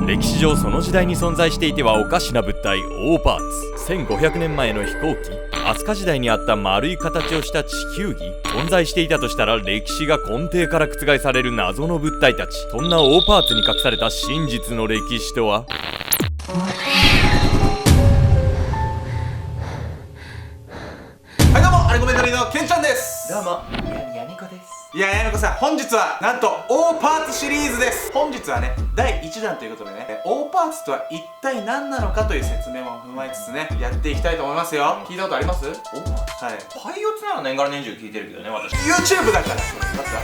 歴史上その時代に存在していてはおかしな物体オーパーツ。1500年前の飛行機、飛鳥時代にあった丸い形をした地球儀、存在していたとしたら歴史が根底から覆される謎の物体たち。そんなオーパーツに隠された真実の歴史とは。はい、どうもアリコメンタリーのケンちゃんです。どうもやみこです。いや、やみこさん、本日はなんとオーパーツシリーズです。本日はね、第1弾ということでね、オーパーツとは一体何なのかという説明も踏まえつつね、やっていきたいと思いますよ。聞いたことあります？オーパーツ、はい。パイオツなら年がら年中聞いてるけどね、私。 YouTube だからそれだったら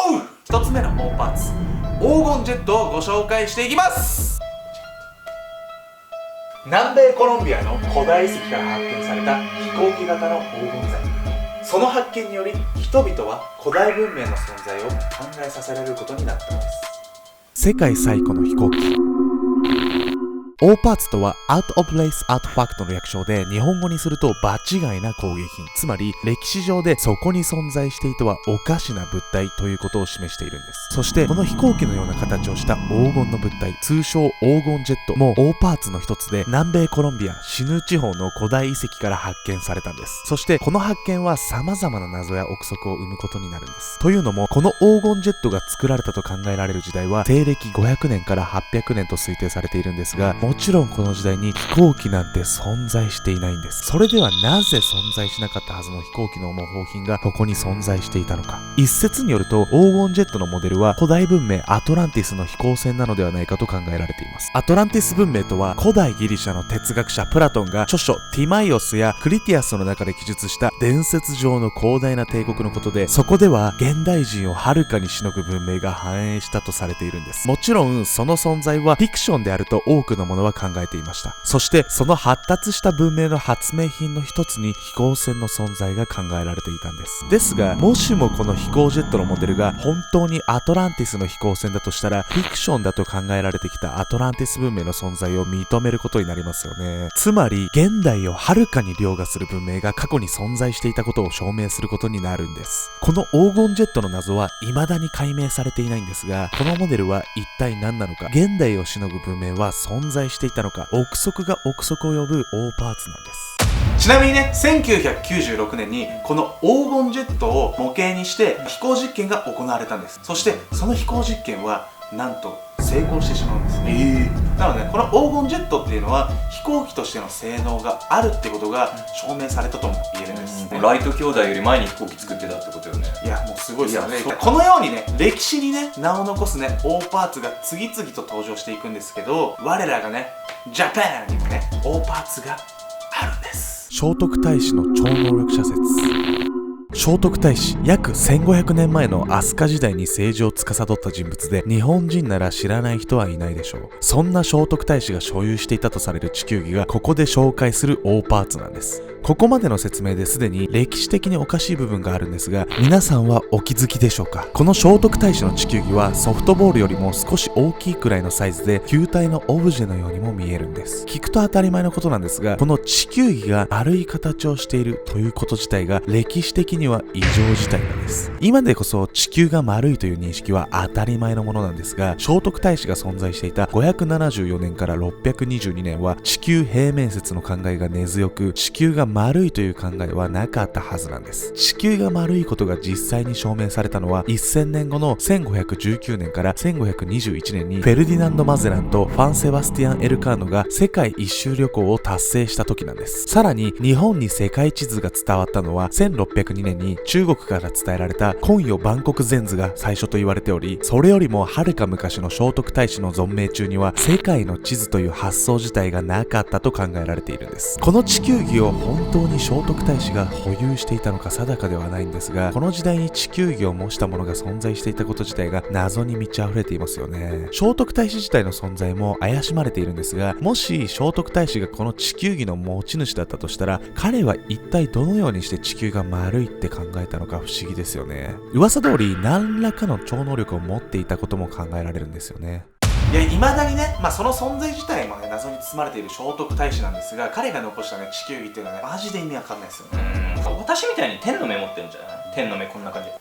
おう。1つ目のオーパーツ、黄金ジェットをご紹介していきます。南米コロンビアの古代遺跡から発見された飛行機型の黄金材。その発見により人々は古代文明の存在を考えさせられることになったのです。世界最古の飛行機。オーパーツとは Out of Place Artifact の略称で、日本語にすると場違いな工芸品、つまり歴史上でそこに存在していてはおかしな物体ということを示しているんです。そしてこの飛行機のような形をした黄金の物体、通称黄金ジェットもオーパーツの一つで、南米コロンビアシヌ地方の古代遺跡から発見されたんです。そしてこの発見は様々な謎や憶測を生むことになるんです。というのも、この黄金ジェットが作られたと考えられる時代は西暦500年から800年と推定されているんですが、もちろんこの時代に飛行機なんて存在していないんです。それではなぜ存在しなかったはずの飛行機の模倣品がここに存在していたのか。一説によると、黄金ジェットのモデルは古代文明アトランティスの飛行船なのではないかと考えられています。アトランティス文明とは、古代ギリシャの哲学者プラトンが著書ティマイオスやクリティアスの中で記述した伝説上の広大な帝国のことで、そこでは現代人をはるかにしのぐ文明が繁栄したとされているんです。もちろんその存在はフィクションであると多くの者は考えていました。そしてその発達した文明の発明品の一つに飛行船の存在が考えられていたんです。ですが、もしもこの飛行ジェットのモデルが本当にアトランティスの飛行船だとしたら、フィクションだと考えられてきたアトランティス文明の存在を認めることになりますよね。つまり現代をはるかに凌駕する文明が過去に存在していたことを証明することになるんです。この黄金ジェットの謎は未だに解明されていないんですが、このモデルは一体何なのか、現代をしのぐ文明は存在していたのか、憶測が憶測を呼ぶオーパーツなんです。ちなみにね、1996年にこの黄金ジェットを模型にして飛行実験が行われたんです。そしてその飛行実験はなんと成功してしまうんですね。なので、この黄金ジェットっていうのは飛行機としての性能があるってことが証明されたとも言えるんです、ね。ライト兄弟より前に飛行機作ってたってことよね。いや、もうすごいですよね。このようにね、歴史にね名を残すねオーパーツが次々と登場していくんですけど、我らがねジャパンにもねオーパーツがあるんです。聖徳太子の超能力者説。聖徳太子、約1500年前の飛鳥時代に政治を司った人物で、日本人なら知らない人はいないでしょう。そんな聖徳太子が所有していたとされる地球儀がここで紹介するオーパーツなんです。ここまでの説明ですでに歴史的におかしい部分があるんですが、皆さんはお気づきでしょうか。この聖徳太子の地球儀はソフトボールよりも少し大きいくらいのサイズで、球体のオブジェのようにも見えるんです。聞くと当たり前のことなんですが、この地球儀が丸い形をしているということ自体が歴史的には異常事態なんです。今でこそ地球が丸いという認識は当たり前のものなんですが、聖徳太子が存在していた574年から622年は地球平面説の考えが根強く、地球が丸いという考えはなかったはずなんです。地球が丸いことが実際に証明されたのは1000年後の1519年から1521年にフェルディナンド・マゼランとファン・セバスティアン・エルカーノが世界一周旅行を達成した時なんです。さらに日本に世界地図が伝わったのは1602年に中国から伝えられた今与万国全図が最初と言われており、それよりもはるか昔の聖徳太子の存命中には世界の地図という発想自体がなかったと考えられているんです。この地球儀を本当に聖徳太子が保有していたのか定かではないんですが、この時代に地球儀を模したものが存在していたこと自体が謎に満ち溢れていますよね。聖徳太子自体の存在も怪しまれているんですが、もし聖徳太子がこの地球儀の持ち主だったとしたら、彼は一体どのようにして地球が丸いって考えたのか不思議ですよね。噂通り何らかの超能力を持っていたことも考えられるんですよね。いや、未だにね、その存在自体もね、謎に包まれている聖徳太子なんですが、彼が残したね、地球儀っていうのはね、マジで意味わかんないですよね。私みたいに天の目持ってるんじゃない？天の目こんな感じ。こ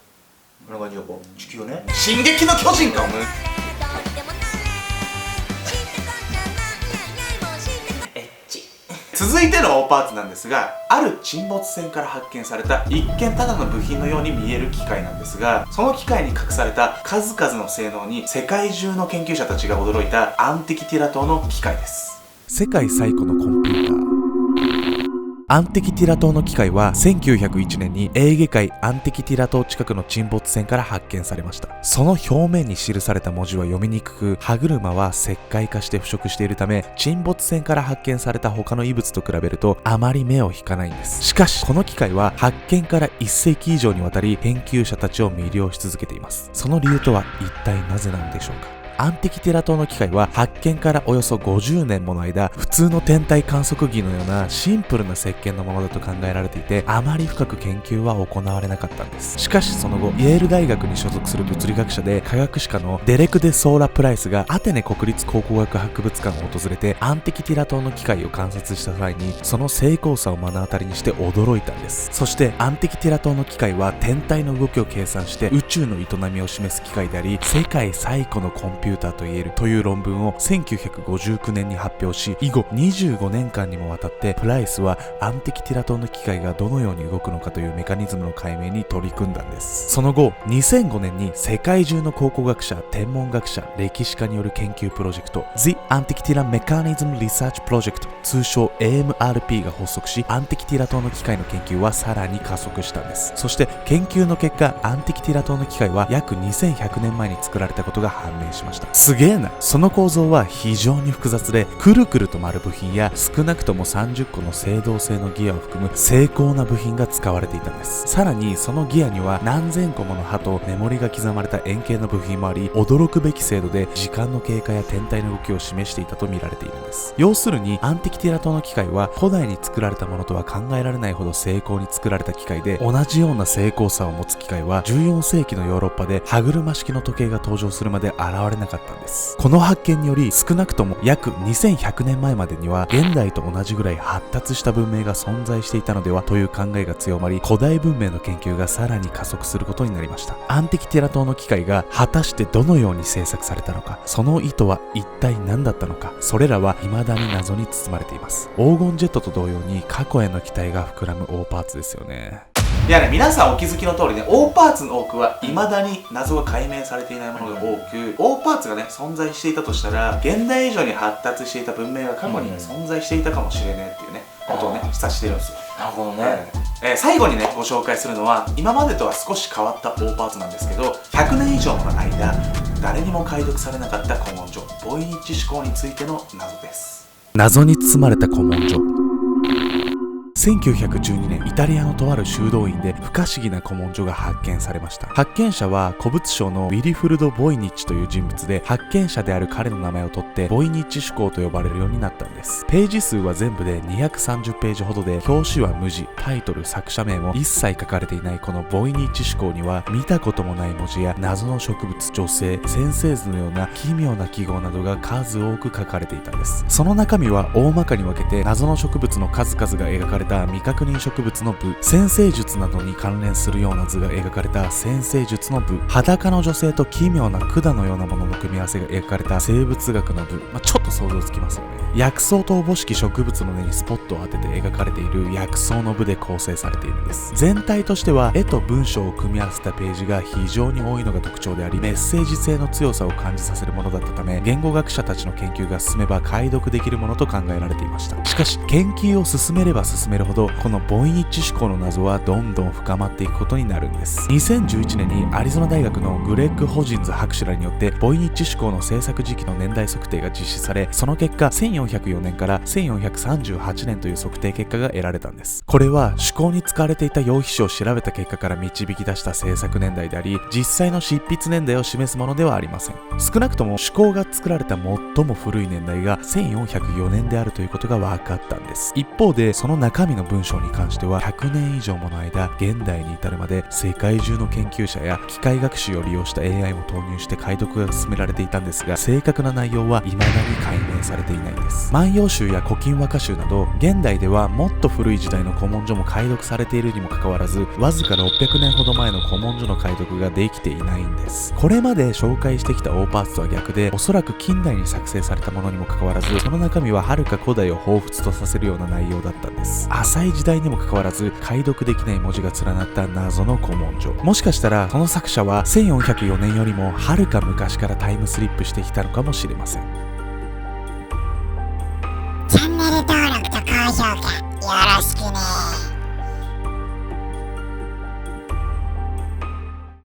んな感じでこう、地球をね。進撃の巨人か、お前。続いての大パーツなんですが、ある沈没船から発見された一見ただの部品のように見える機械なんですが、その機械に隠された数々の性能に世界中の研究者たちが驚いたアンティキティラ島の機械です。世界最古のコンピューターアンティキティラ島の機械は1901年にエーゲ海アンティキティラ島近くの沈没船から発見されました。その表面に記された文字は読みにくく、歯車は石灰化して腐食しているため、沈没船から発見された他の異物と比べるとあまり目を引かないんです。しかしこの機械は発見から1世紀以上にわたり研究者たちを魅了し続けています。その理由とは一体なぜなのでしょうか。アンティキティラ島の機械は発見からおよそ50年もの間、普通の天体観測儀のようなシンプルな設計のままだと考えられていて、あまり深く研究は行われなかったんです。しかしその後、イェール大学に所属する物理学者で科学史家のデレク・デ・ソーラ・プライスがアテネ国立考古学博物館を訪れてアンティキティラ島の機械を観察した際に、その精巧さを目の当たりにして驚いたんです。そしてアンティキティラ島の機械は天体の動きを計算して宇宙の営みを示す機械であり、世界最古のコンピューターと言えるという論文を1959年に発表し、以後25年間にもわたってプライスはアンティキティラ島の機械がどのように動くのかというメカニズムの解明に取り組んだんです。その後2005年に世界中の考古学者、天文学者、歴史家による研究プロジェクト The Antikythera Mechanism Research Project 通称 AMRP が発足し、アンティキティラ島の機械の研究はさらに加速したんです。そして研究の結果、アンティキティラ島の機械は約2100年前に作られたことが判明しました。すげえな。その構造は非常に複雑で、くるくると回る部品や少なくとも30個の青銅製のギアを含む精巧な部品が使われていたんです。さらにそのギアには何千個もの刃とメモリが刻まれた円形の部品もあり、驚くべき精度で時間の経過や天体の動きを示していたと見られているんです。要するにアンティキティラ島の機械は古代に作られたものとは考えられないほど精巧に作られた機械で、同じような精巧さを持つ機械は14世紀のヨーロッパで歯車式の時計が登場するまで現れなかったんです。この発見により、少なくとも約2100年前までには現代と同じぐらい発達した文明が存在していたのではという考えが強まり、古代文明の研究がさらに加速することになりました。アンティキティラ島の機械が果たしてどのように製作されたのか、その意図は一体何だったのか、それらは未だに謎に包まれています。黄金ジェットと同様に過去への期待が膨らむ大パーツですよね。いやね、皆さんお気づきの通りね、大パーツの多くは未だに謎が解明されていないものが多く、大パーツがね存在していたとしたら、現代以上に発達していた文明が過去に存在していたかもしれねえっていうね、ことをね示唆しているんですよ。なるほどね。最後にねご紹介するのは、今までとは少し変わった大パーツなんですけど、100年以上の間誰にも解読されなかった古文書ボイニッチ思考についての謎です。謎に包まれた古文書。1912年、イタリアのとある修道院で不可思議な古文書が発見されました。発見者は古物商のウィリフルド・ボイニッチという人物で、発見者である彼の名前を取ってボイニッチ思考と呼ばれるようになったんです。ページ数は全部で230ページほどで、表紙は無地、タイトル、作者名も一切書かれていないこのボイニッチ思考には、見たこともない文字や謎の植物、女性、先生図のような奇妙な記号などが数多く書かれていたんです。その中身は大まかに分けて、謎の植物の数々が描かれた未確認植物の部、占星術などに関連するような図が描かれた占星術の部、裸の女性と奇妙な管のようなものの組み合わせが描かれた生物学の部、ちょっと想像つきますよね。薬草とおぼしき植物の根にスポットを当てて描かれている薬草の部で構成されているんです。全体としては絵と文章を組み合わせたページが非常に多いのが特徴であり、メッセージ性の強さを感じさせるものだったため、言語学者たちの研究が進めば解読できるものと考えられていました。しかし研究を進めれば進めるほど、このボイニッチ思考の謎はどんどん深まっていくことになるんです。2011年にアリゾナ大学のグレッグ・ホジンズ博士らによってボイニッチ思考の制作時期の年代測定が実施され、その結果1404年から1438年という測定結果が得られたんです。これは思考に使われていた用皮紙を調べた結果から導き出した制作年代であり、実際の執筆年代を示すものではありません。少なくとも思考が作られた最も古い年代が1404年であるということが分かったんです。一方でその中身みの文章に関しては100年以上もの間現代に至るまで世界中の研究者や機械学習を利用した AI も投入して解読が進められていたんですが、正確な内容は未だに解明されていないんです。万葉集や古今和歌集など現代ではもっと古い時代の古文書も解読されているにもかかわらず、わずか600年ほど前の古文書の解読ができていないんです。これまで紹介してきたオーパーツとは逆で、おそらく近代に作成されたものにもかかわらず、その中身は遥か古代を彷彿とさせるような内容だったんです。浅い時代にもかかわらず解読できない文字が連なった謎の古文書。もしかしたらその作者は1404年よりも遥か昔からタイムスリップしてきたのかもしれません。チャンネル登録と高評価よろしくね。